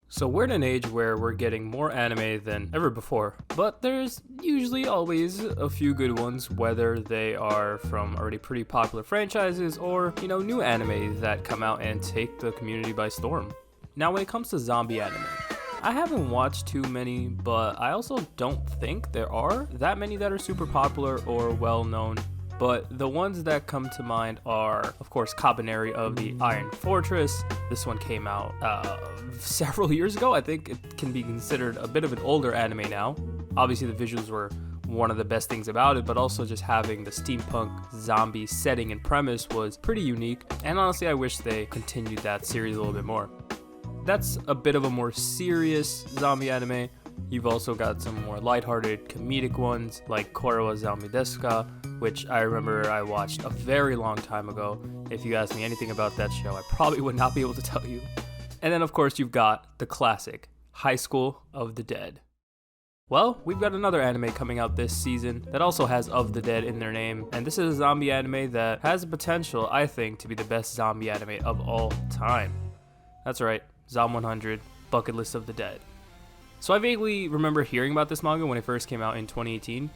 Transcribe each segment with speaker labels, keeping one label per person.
Speaker 1: So we're in an age where we're getting more anime than ever before, but there's usually always a few good ones, whether they are from already pretty popular franchises or, new anime that come out and take the community by storm. Now when it comes to zombie anime, I haven't watched too many, but I also don't think there are that many that are super popular or well known. But the ones that come to mind are, of course, Kabaneri of the Iron Fortress. This one came out several years ago. I think it can be considered a bit of an older anime now. Obviously, the visuals were one of the best things about it, but also just having the steampunk zombie setting and premise was pretty unique. And honestly, I wish they continued that series a little bit more. That's a bit of a more serious zombie anime. You've also got some more lighthearted comedic ones like Korowa Zombie Desu Ka, which I remember I watched a very long time ago. If you asked me anything about that show, I probably would not be able to tell you. And then of course you've got the classic High School of the Dead. Well, we've got another anime coming out this season that also has Of the Dead in their name, and this is a zombie anime that has the potential, I think, to be the best zombie anime of all time. That's right, Zom 100, Bucket List of the Dead. So I vaguely remember hearing about this manga when it first came out in 2018,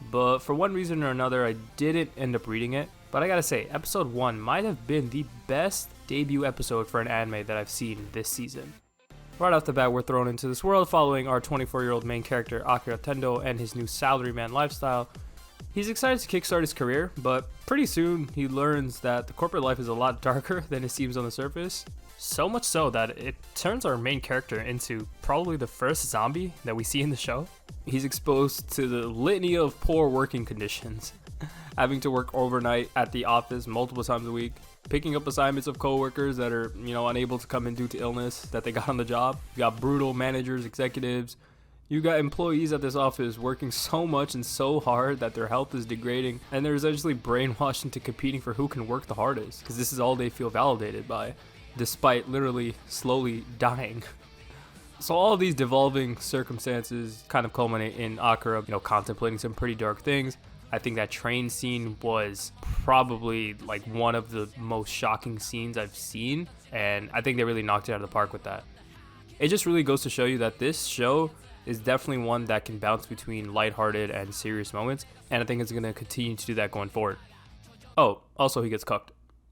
Speaker 1: but for one reason or another I didn't end up reading it. But I gotta say, episode 1 might have been the best debut episode for an anime that I've seen this season. Right off the bat, we're thrown into this world following our 24-year-old main character Akira Tendo and his new salaryman lifestyle. He's excited to kickstart his career, but pretty soon he learns that the corporate life is a lot darker than it seems on the surface. So much so that it turns our main character into probably the first zombie that we see in the show. He's exposed to the litany of poor working conditions, having to work overnight at the office multiple times a week, picking up assignments of coworkers that are, unable to come in due to illness that they got on the job. You got brutal managers, executives. You got employees at this office working so much and so hard that their health is degrading, and they're essentially brainwashed into competing for who can work the hardest, because this is all they feel validated by, despite literally slowly dying. So all of these devolving circumstances kind of culminate in Akira, contemplating some pretty dark things. I think that train scene was probably like one of the most shocking scenes I've seen, and I think they really knocked it out of the park with that. It just really goes to show you that this show is definitely one that can bounce between lighthearted and serious moments, and I think it's going to continue to do that going forward. Oh, also he gets cucked.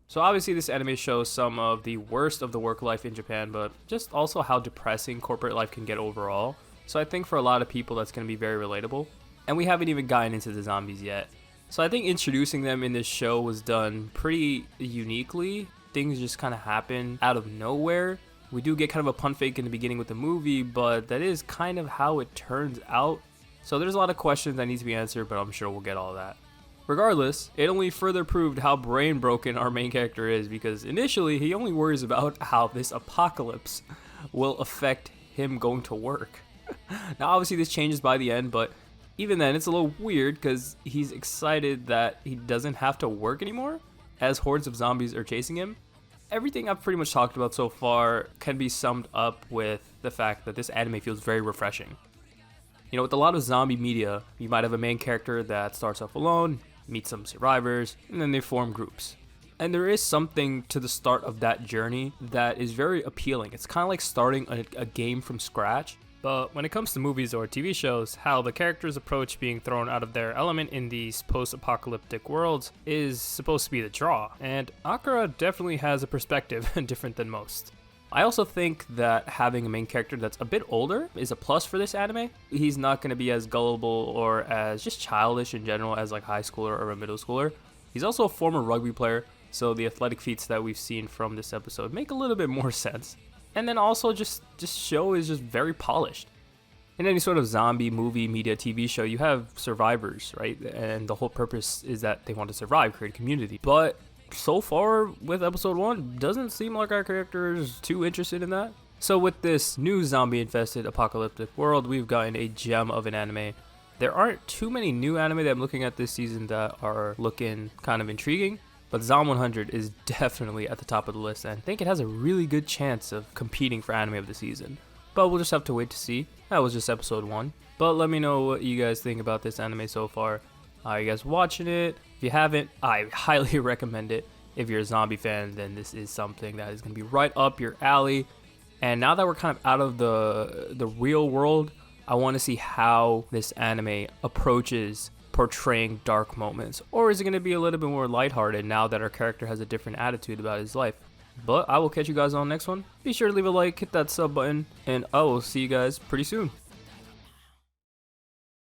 Speaker 1: So obviously this anime shows some of the worst of the work life in Japan, but just also how depressing corporate life can get overall. So I think for a lot of people that's going to be very relatable. And we haven't even gotten into the zombies yet. So I think introducing them in this show was done pretty uniquely. Things just kind of happen out of nowhere. We do get kind of a pun fake in the beginning with the movie, but that is kind of how it turns out. So there's a lot of questions that need to be answered, but I'm sure we'll get all of that. Regardless, it only further proved how brain broken our main character is, because initially he only worries about how this apocalypse will affect him going to work. Now obviously this changes by the end, but even then it's a little weird because he's excited that he doesn't have to work anymore as hordes of zombies are chasing him. Everything I've pretty much talked about so far can be summed up with the fact that this anime feels very refreshing. With a lot of zombie media, you might have a main character that starts off alone, meet some survivors, and then they form groups. And there is something to the start of that journey that is very appealing. It's kind of like starting a game from scratch. But when it comes to movies or TV shows, how the characters approach being thrown out of their element in these post-apocalyptic worlds is supposed to be the draw. And Akira definitely has a perspective different than most. I also think that having a main character that's a bit older is a plus for this anime. He's not going to be as gullible or as just childish in general as like a high schooler or a middle schooler. He's also a former rugby player, so the athletic feats that we've seen from this episode make a little bit more sense. And then also just show is just very polished. In any sort of zombie movie, media, TV show, you have survivors, right? And the whole purpose is that they want to survive, create a community. But so far with episode 1, doesn't seem like our character is too interested in that. So with this new zombie-infested apocalyptic world, we've gotten a gem of an anime. There aren't too many new anime that I'm looking at this season that are looking kind of intriguing, but Zom 100 is definitely at the top of the list, and I think it has a really good chance of competing for anime of the season. But we'll just have to wait to see. That was just episode 1. But let me know what you guys think about this anime so far. Are you guys watching it? If you haven't, I highly recommend it. If you're a zombie fan, then this is something that is going to be right up your alley. And now that we're kind of out of the real world, I want to see how this anime approaches portraying dark moments. Or is it going to be a little bit more lighthearted now that our character has a different attitude about his life? But I will catch you guys on the next one. Be sure to leave a like, hit that sub button, and I will see you guys pretty soon.